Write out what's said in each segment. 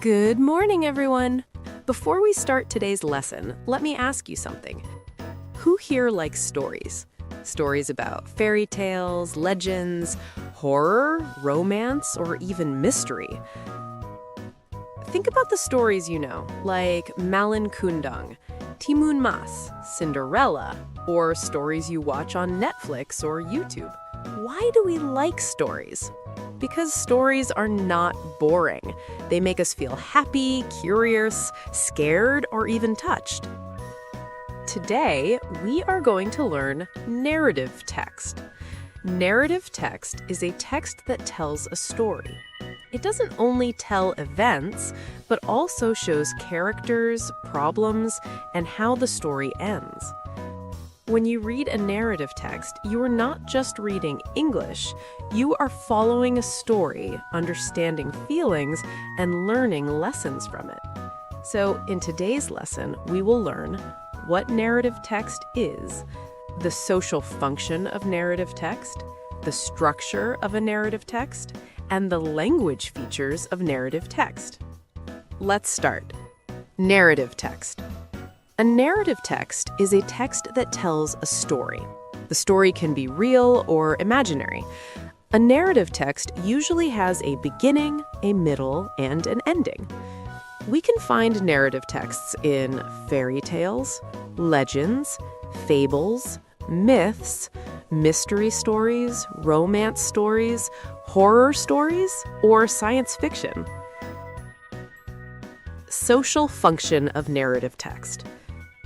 Good morning, everyone! Before we start today's lesson, let me ask you something. Who here likes stories? Stories about fairy tales, legends, horror, romance, or even mystery. Think about the stories you know, like Malin Kundang, Timun Mas, Cinderella, or stories you watch on Netflix or YouTube. Why do we like stories? Because stories are not boring. They make us feel happy, curious, scared, or even touched. Today, we are going to learn narrative text. Narrative text is a text that tells a story. It doesn't only tell events, but also shows characters, problems, and how the story ends. When you read a narrative text, you are not just reading English, you are following a story, understanding feelings, and learning lessons from it. So, in today's lesson, we will learn what narrative text is, the social function of narrative text, the structure of a narrative text, and the language features of narrative text. Let's start. Narrative text. A narrative text is a text that tells a story. The story can be real or imaginary. A narrative text usually has a beginning, a middle, and an ending. We can find narrative texts in fairy tales, legends, fables, myths, mystery stories, romance stories, horror stories, or science fiction. Social function of narrative text.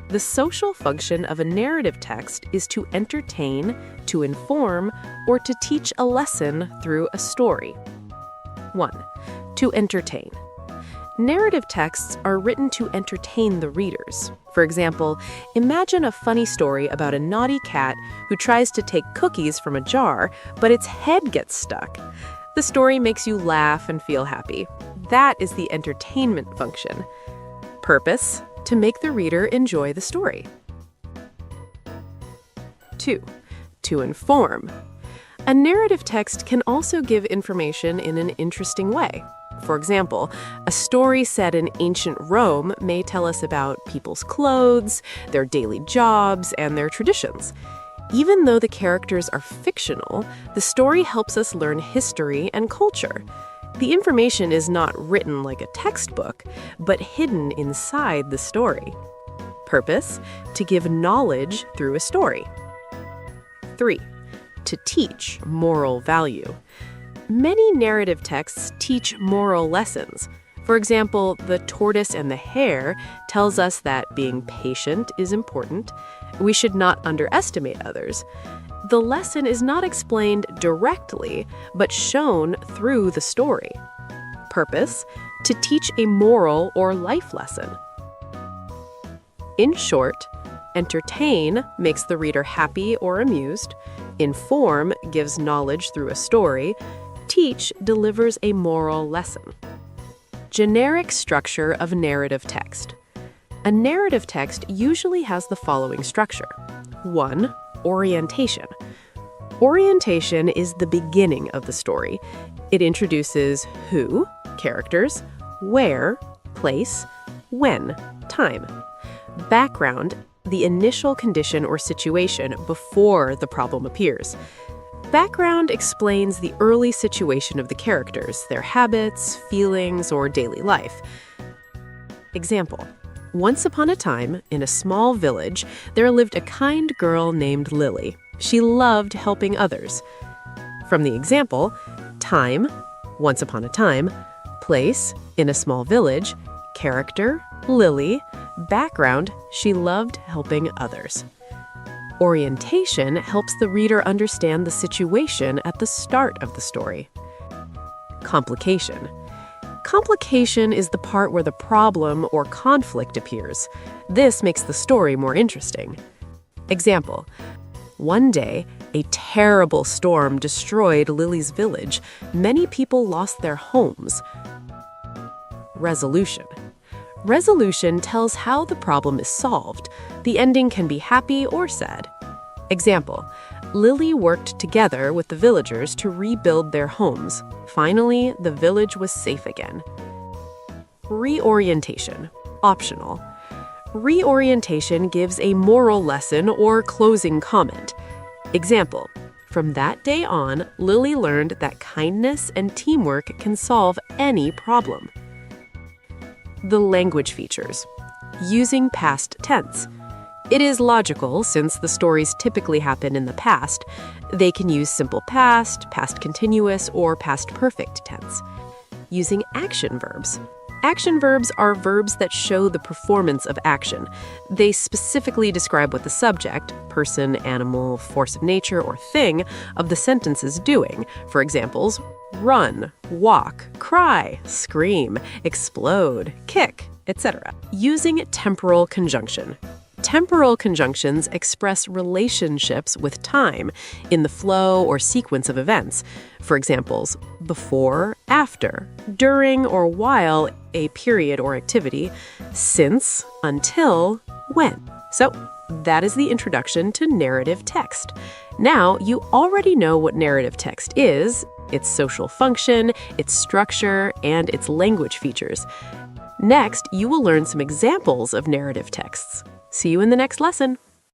The social function of a narrative text is to entertain, to inform, or to teach a lesson through a story. 1. To entertain. Narrative texts are written to entertain the readers. For example, imagine a funny story about a naughty cat who tries to take cookies from a jar, but its head gets stuck. The story makes you laugh and feel happy. That is the entertainment function. Purpose: to make the reader enjoy the story. 2. To inform. A narrative text can also give information in an interesting way. For example, a story set in ancient Rome may tell us about people's clothes, their daily jobs, and their traditions. Even though the characters are fictional, the story helps us learn history and culture. The information is not written like a textbook, but hidden inside the story. Purpose: to give knowledge through a story. 3. To teach moral value. Many narrative texts teach moral lessons. For example, The Tortoise and the Hare tells us that being patient is important. We should not underestimate others. The lesson is not explained directly, but shown through the story. Purpose: to teach a moral or life lesson. In short, entertain makes the reader happy or amused, inform gives knowledge through a story, teach delivers a moral lesson. Generic structure of narrative text. A narrative text usually has the following structure. 1. Orientation. Orientation is the beginning of the story. It introduces who, characters, where, place, when, time. Background, the initial condition or situation before the problem appears. Background explains the early situation of the characters, their habits, feelings, or daily life. Example: once upon a time, in a small village, there lived a kind girl named Lily. She loved helping others. From the example, time, once upon a time, place, in a small village, character, Lily, background, she loved helping others. Orientation helps the reader understand the situation at the start of the story. Complication. Complication is the part where the problem or conflict appears. This makes the story more interesting. Example: one day, a terrible storm destroyed Lily's village. Many people lost their homes. Resolution. Resolution tells how the problem is solved. The ending can be happy or sad. Example: Lily worked together with the villagers to rebuild their homes. Finally, the village was safe again. Reorientation. Optional. Reorientation gives a moral lesson or closing comment. Example, from that day on, Lily learned that kindness and teamwork can solve any problem. The language features. Using past tense. It is logical since the stories typically happen in the past. They can use simple past, past continuous, or past perfect tense. Using action verbs. Action verbs are verbs that show the performance of action. They specifically describe what the subject, person, animal, force of nature, or thing of the sentence is doing. For examples, run, walk, cry, scream, explode, kick, etc. Using temporal conjunction. Temporal conjunctions express relationships with time in the flow or sequence of events. For examples, before, after, during or while a period or activity, since, until, when. So, that is the introduction to narrative text. Now, you already know what narrative text is, its social function, its structure, and its language features. Next, you will learn some examples of narrative texts. See you in the next lesson.